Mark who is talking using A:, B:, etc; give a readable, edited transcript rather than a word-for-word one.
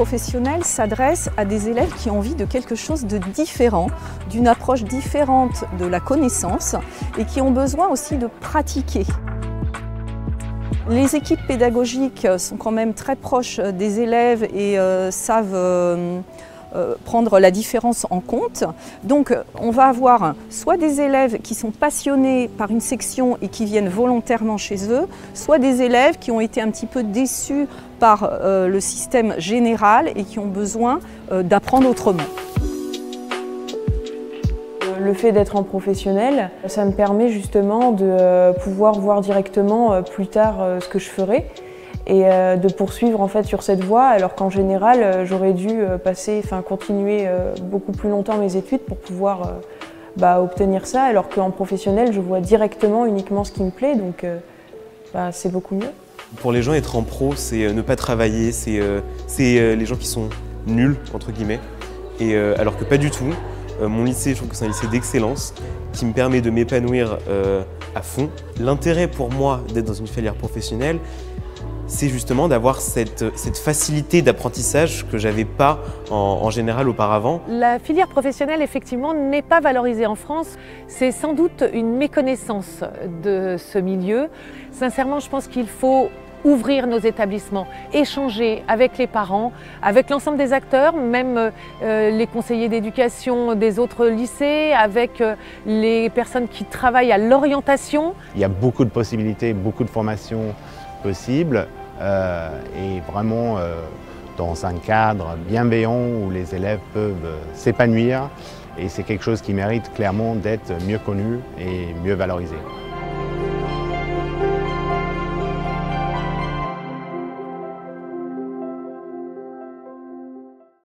A: professionnelle s'adresse à des élèves qui ont envie de quelque chose de différent, d'une approche différente de la connaissance et qui ont besoin aussi de pratiquer. Les équipes pédagogiques sont quand même très proches des élèves et savent prendre la différence en compte. Donc on va avoir soit des élèves qui sont passionnés par une section et qui viennent volontairement chez eux, soit des élèves qui ont été un petit peu déçus par le système général et qui ont besoin d'apprendre autrement.
B: Le fait d'être en professionnel, ça me permet justement de pouvoir voir directement plus tard ce que je ferai et de poursuivre en fait sur cette voie, alors qu'en général j'aurais dû continuer beaucoup plus longtemps mes études pour pouvoir obtenir ça, alors qu'en professionnel je vois directement uniquement ce qui me plaît, donc c'est beaucoup mieux.
C: Pour les gens, être en pro, c'est ne pas travailler, c'est les gens qui sont nuls entre guillemets, et alors que pas du tout. Mon lycée, je trouve que c'est un lycée d'excellence qui me permet de m'épanouir à fond. L'intérêt pour moi d'être dans une filière professionnelle, c'est justement d'avoir cette facilité d'apprentissage que je n'avais pas en général auparavant.
D: La filière professionnelle, effectivement, n'est pas valorisée en France. C'est sans doute une méconnaissance de ce milieu. Sincèrement, je pense qu'il faut ouvrir nos établissements, échanger avec les parents, avec l'ensemble des acteurs, même les conseillers d'éducation des autres lycées, avec les personnes qui travaillent à l'orientation.
E: Il y a beaucoup de possibilités, beaucoup de formations possibles et vraiment dans un cadre bienveillant où les élèves peuvent s'épanouir, et c'est quelque chose qui mérite clairement d'être mieux connu et mieux valorisé.